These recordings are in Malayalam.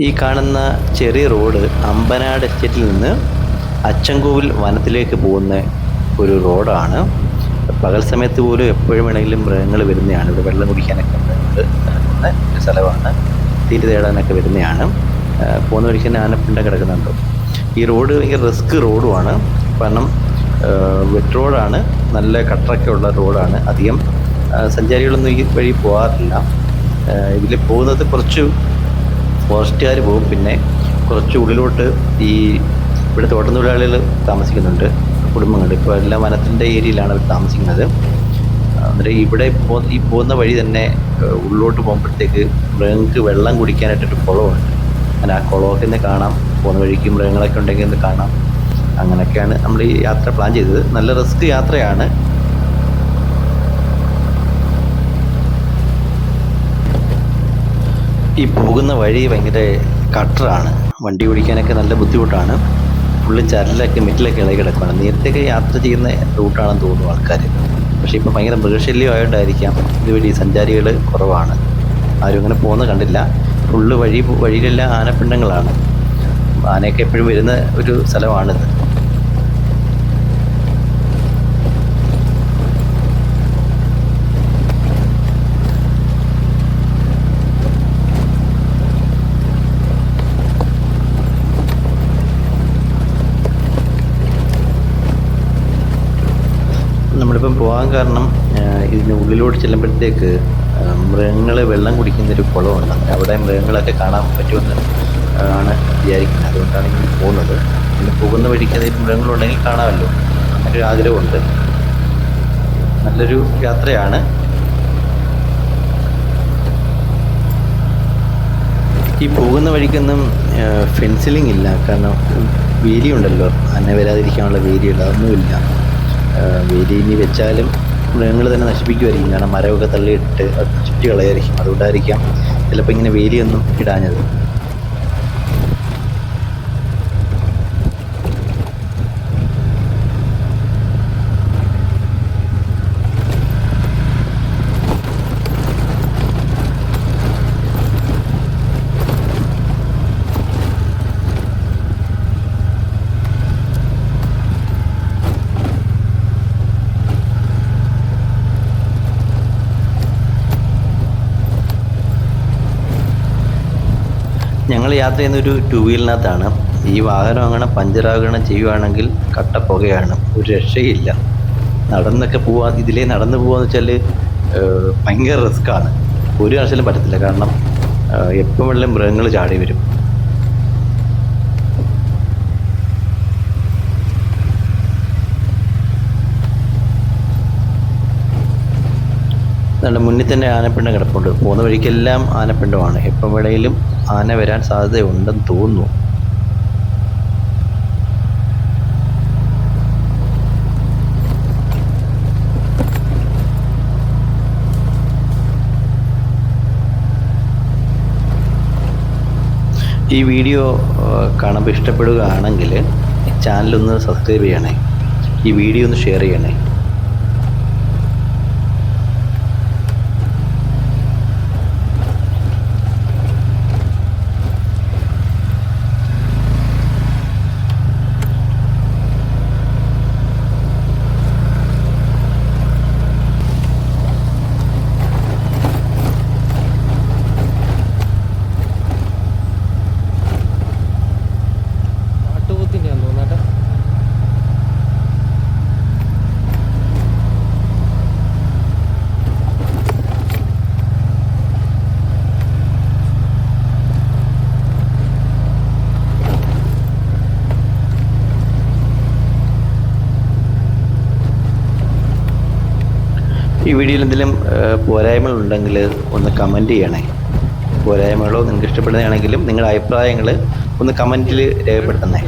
ഈ കാണുന്ന ചെറിയ റോഡ് അമ്പനാട് എസ്റ്റേറ്റിൽ നിന്ന് അച്ചൻകോവിൽ വനത്തിലേക്ക് പോകുന്ന ഒരു റോഡാണ്. പകൽ സമയത്ത് പോലും എപ്പോഴും വേണമെങ്കിലും മൃഗങ്ങൾ വരുന്നതാണ്. ഇവിടെ വെള്ളം കുടിക്കാനൊക്കെ മൃഗങ്ങൾ ഇറങ്ങുന്ന ഒരു സ്ഥലമാണ്. തീറ്റ തേടാനൊക്കെ വരുന്നതാണ്. പോകുന്ന വഴിക്ക് തന്നെ ആനപ്പിണ്ടം കിടക്കുന്നുണ്ട്. ഈ റോഡ് ഭയങ്കര റിസ്ക് റോഡുമാണ്. കാരണം വെറ്റ് റോഡാണ്, നല്ല കട്ടറൊക്കെ ഉള്ള റോഡാണ്. അധികം സഞ്ചാരികളൊന്നും ഈ വഴി പോകാറില്ല. ഇതിൽ പോകുന്നത് കുറച്ച് ഫോറസ്റ്റുകാർ പോകും. പിന്നെ കുറച്ച് ഉള്ളിലോട്ട് ഈ ഇവിടെ തോട്ടത്തൊഴിലാളികൾ താമസിക്കുന്നുണ്ട്, കുടുംബങ്ങൾ. ഇപ്പോൾ എല്ലാം വനത്തിൻ്റെ ഏരിയയിലാണ് അവർ താമസിക്കുന്നത്. അന്നേരം ഇവിടെ ഈ പോകുന്ന വഴി തന്നെ ഉള്ളിലോട്ട് പോകുമ്പോഴത്തേക്ക് മൃഗങ്ങൾക്ക് വെള്ളം കുടിക്കാനായിട്ടൊരു കുളമുണ്ട്. അങ്ങനെ ആ കുളമൊക്കെ ഒന്ന് കാണാം. പോകുന്ന വഴിക്ക് മൃഗങ്ങളൊക്കെ ഉണ്ടെങ്കിൽ ഒന്ന് കാണാം. അങ്ങനെയൊക്കെയാണ് നമ്മൾ ഈ യാത്ര പ്ലാൻ ചെയ്തത്. നല്ല റിസ്ക് യാത്രയാണ്. ഈ പോകുന്ന വഴി ഭയങ്കര കട്ടറാണ്. വണ്ടി ഓടിക്കാനൊക്കെ നല്ല ബുദ്ധിമുട്ടാണ്. ഫുള്ള് ചരലൊക്കെ മെറ്റിലൊക്കെ ഇളകി കിടക്കുകയാണ്. നേരത്തെയൊക്കെ യാത്ര ചെയ്യുന്ന റൂട്ടാണെന്ന് തോന്നുന്നു ആൾക്കാർ. പക്ഷേ ഇപ്പം ഭയങ്കര മൃഗശല്യം ആയതുകൊണ്ടായിരിക്കാം ഇതുവഴി സഞ്ചാരികൾ കുറവാണ്. ആരും അങ്ങനെ പോകുന്നത് കണ്ടില്ല. ഫുള്ള് വഴിയിലെല്ലാം ആനപ്പിണ്ടങ്ങളാണ്. ആനയൊക്കെ എപ്പോഴും വരുന്ന ഒരു സ്ഥലമാണിത്. നമ്മളിപ്പം പോകാൻ കാരണം ഇതിന് ഉള്ളിലോട്ട് ചെല്ലുമ്പോഴത്തേക്ക് മൃഗങ്ങൾ വെള്ളം കുടിക്കുന്നൊരു കുളമുണ്ട്. അവിടെ മൃഗങ്ങളൊക്കെ കാണാൻ പറ്റുമെന്ന് ആണ് വിചാരിക്കുന്നത്. അതുകൊണ്ടാണ് ഇങ്ങനെ പോകുന്നത്. പിന്നെ പോകുന്ന വഴിക്ക് അതിൽ മൃഗങ്ങളുണ്ടെങ്കിൽ കാണാമല്ലോ, അങ്ങനൊരു ആഗ്രഹമുണ്ട്. നല്ലൊരു യാത്രയാണ്. ഈ പോകുന്ന വഴിക്കൊന്നും ഫെൻസിലിംഗ് ഇല്ല. കാരണം വേലിയുണ്ടല്ലോ, ആന വരാതിരിക്കാനുള്ള വേലിയുണ്ട്, അതൊന്നുമില്ല. വേലി ഇനി വെച്ചാലും മൃഗങ്ങൾ തന്നെ നശിപ്പിക്കുമായിരിക്കും. കാരണം മരമൊക്കെ തള്ളിയിട്ട് അത് ചുറ്റി കളയായിരിക്കും. അതുകൊണ്ടായിരിക്കാം ചിലപ്പോൾ ഇങ്ങനെ വേലിയൊന്നും ഇടാഞ്ഞത്. ഞങ്ങൾ യാത്ര ചെയ്യുന്നൊരു 2 വീലറിനകത്താണ്. ഈ വാഹനം അങ്ങനെ പഞ്ചറാകണം ചെയ്യുകയാണെങ്കിൽ കട്ട പുകയാണ്, ഒരു രക്ഷയില്ല. ഇതിലേ നടന്നു പോകാന്ന് വെച്ചാൽ ഭയങ്കര റിസ്ക്കാണ്. ഒരു കാരണവശാലും പറ്റത്തില്ല. കാരണം എപ്പം വെള്ളം മൃഗങ്ങൾ ചാടി വരും. നമ്മുടെ മുന്നിൽ തന്നെ ആനപ്പിണ്ടം കിടപ്പുണ്ട്. പോകുന്ന വഴിക്കെല്ലാം ആനപ്പിണ്ടമാണ്. എപ്പം വേണേലും ആന വരാൻ സാധ്യതയുണ്ടെന്ന് തോന്നുന്നു. ഈ വീഡിയോ കാണുമ്പോൾ ഇഷ്ടപ്പെടുകയാണെങ്കിൽ ചാനലൊന്ന് സബ്സ്ക്രൈബ് ചെയ്യണേ. ഈ വീഡിയോ ഒന്ന് ഷെയർ ചെയ്യണേ. ഈ വീഡിയോയിൽ എന്തെങ്കിലും പോരായ്മകളുണ്ടെങ്കിൽ ഒന്ന് കമൻറ്റ് ചെയ്യണേ. പോരായ്മകളോ നിങ്ങൾക്ക് ഇഷ്ടപ്പെടുന്നതാണെങ്കിലും നിങ്ങളുടെ അഭിപ്രായങ്ങൾ ഒന്ന് കമൻറ്റിൽ രേഖപ്പെടുത്തണേ.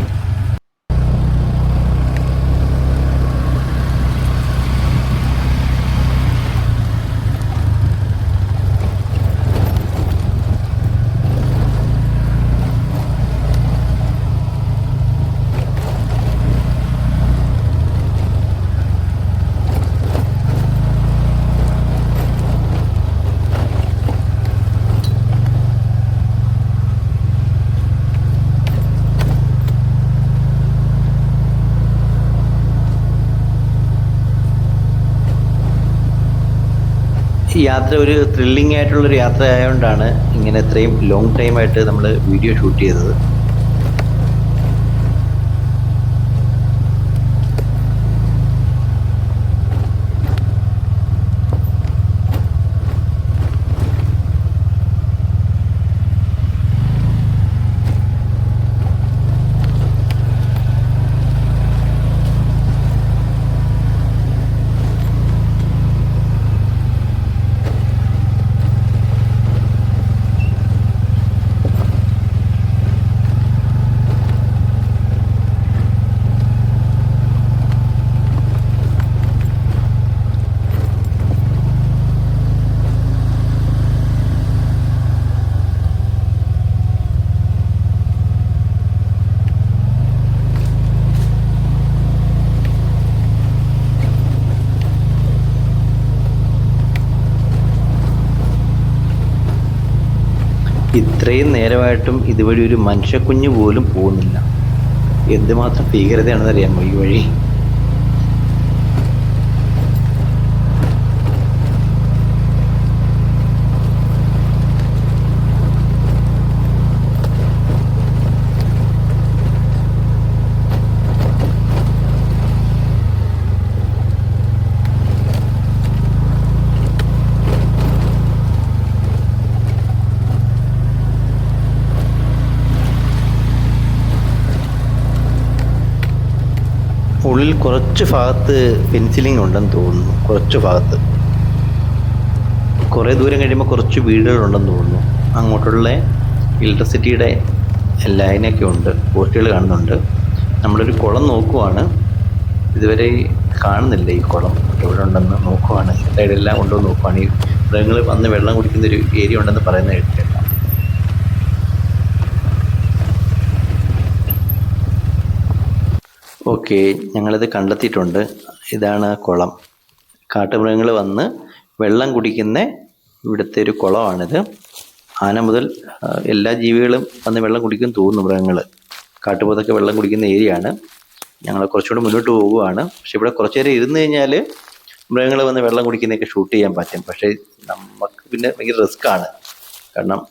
യാത്ര ഒരു ത്രില്ലിംഗ് ആയിട്ടുള്ളൊരു യാത്ര ആയതുകൊണ്ടാണ് ഇങ്ങനെ ഇത്രയും ലോങ് ടൈമായിട്ട് നമ്മൾ വീഡിയോ ഷൂട്ട് ചെയ്തത്. ഇത്രയും നേരമായിട്ടും ഇതുവഴി ഒരു മനുഷ്യക്കുഞ്ഞ് പോലും പോകുന്നില്ല. എന്തുമാത്രം ഭീകരതയാണെന്ന് അറിയാമോ ഈ വഴി. ഉള്ളിൽ കുറച്ച് ഭാഗത്ത് ഫെൻസിലിംഗ് ഉണ്ടെന്ന് തോന്നുന്നു. കുറച്ച് ഭാഗത്ത് കുറേ ദൂരം കഴിയുമ്പോൾ കുറച്ച് വീടുകളുണ്ടെന്ന് തോന്നുന്നു. അങ്ങോട്ടുള്ള ഇലക്ട്രിസിറ്റിയുടെ ലൈനൊക്കെ ഉണ്ട്, പോസ്റ്റുകൾ കാണുന്നുണ്ട്. നമ്മളൊരു കുളം നോക്കുവാണ്, ഇതുവരെ കാണുന്നില്ല ഈ കുളം എവിടെ ഉണ്ടെന്ന് നോക്കുവാണ്. സൈഡെല്ലാം ഉണ്ടോ നോക്കുവാണ്. ഈ മൃഗങ്ങൾ വന്ന് വെള്ളം കുടിക്കുന്നൊരു ഏരിയ ഉണ്ടെന്ന് പറയുന്നത് കേട്ടില്ല. ഓക്കെ, ഞങ്ങളിത് കണ്ടെത്തിയിട്ടുണ്ട്. ഇതാണ് കുളം. കാട്ടുമൃഗങ്ങൾ വന്ന് വെള്ളം കുടിക്കുന്ന ഇവിടുത്തെ ഒരു കുളമാണിത്. ആന മുതൽ എല്ലാ ജീവികളും വന്ന് വെള്ളം കുടിക്കും തോന്നുന്നു. മൃഗങ്ങൾ, കാട്ടുപോത്തൊക്കെ വെള്ളം കുടിക്കുന്ന ഏരിയ ആണ്. ഞങ്ങൾ കുറച്ചുകൂടി മുന്നോട്ട് പോവുകയാണ്. പക്ഷെ ഇവിടെ കുറച്ച് നേരം ഇരുന്ന് കഴിഞ്ഞാൽ മൃഗങ്ങൾ വന്ന് വെള്ളം കുടിക്കുന്നതൊക്കെ ഷൂട്ട് ചെയ്യാൻ പറ്റും. പക്ഷേ നമുക്ക് പിന്നെ ഭയങ്കര റിസ്ക്കാണ്. കാരണം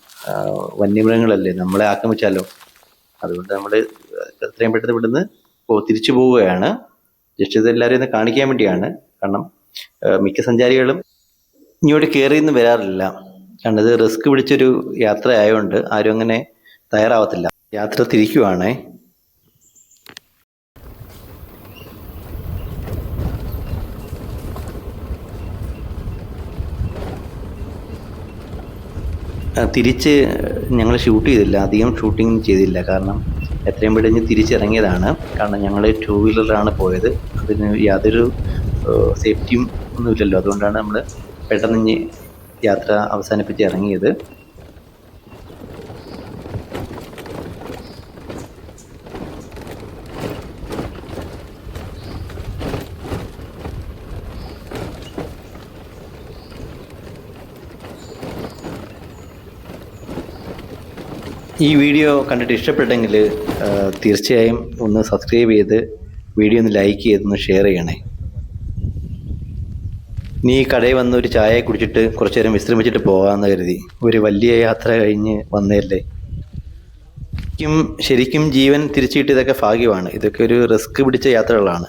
വന്യമൃഗങ്ങളല്ലേ, നമ്മളെ ആക്രമിച്ചാലോ. അതുകൊണ്ട് നമ്മൾ എത്രയും പെട്ടെന്ന് ഇവിടുന്ന് തിരിച്ചു പോവുകയാണ്. ജസ്റ്റ് ഇതെല്ലാവരും ഒന്ന് കാണിക്കാൻ വേണ്ടിയാണ്. കാരണം മിക്ക സഞ്ചാരികളും ഇങ്ങോട്ട് കയറിയൊന്നും വരാറില്ല. കാരണം ഇത് റിസ്ക് പിടിച്ചൊരു യാത്ര ആയതുകൊണ്ട് ആരും അങ്ങനെ തയ്യാറാവത്തില്ല. യാത്ര തിരിക്കുവാണേ. തിരിച്ച് ഞങ്ങൾ ഷൂട്ട് ചെയ്തില്ല, അധികം ഷൂട്ടിങ് ചെയ്തില്ല. കാരണം എത്രയും പെട്ടെന്ന് തിരിച്ചിറങ്ങിയതാണ്. കാരണം ഞങ്ങൾ 2 വീലറിലാണ് പോയത്. അതിന് യാതൊരു സേഫ്റ്റിയും ഒന്നുമില്ലല്ലോ. അതുകൊണ്ടാണ് നമ്മൾ പെട്ടെന്ന് യാത്ര അവസാനിപ്പിച്ച് ഇറങ്ങിയത്. ഈ വീഡിയോ കണ്ടിട്ട് ഇഷ്ടപ്പെട്ടെങ്കിൽ തീർച്ചയായും ഒന്ന് സബ്സ്ക്രൈബ് ചെയ്ത് വീഡിയോ ഒന്ന് ലൈക്ക് ചെയ്തൊന്ന് ഷെയർ ചെയ്യണേ. നീ കടയിൽ വന്ന് ഒരു ചായ കുടിച്ചിട്ട് കുറച്ചു നേരം വിശ്രമിച്ചിട്ട് പോകാമെന്ന് കരുതി. ഒരു വലിയ യാത്ര കഴിഞ്ഞ് വന്നതല്ലേ. ശരിക്കും ജീവൻ തിരിച്ചു കിട്ടിയതൊക്കെ ഭാഗ്യമാണ്. ഇതൊക്കെ ഒരു റിസ്ക് പിടിച്ച യാത്രകളാണ്.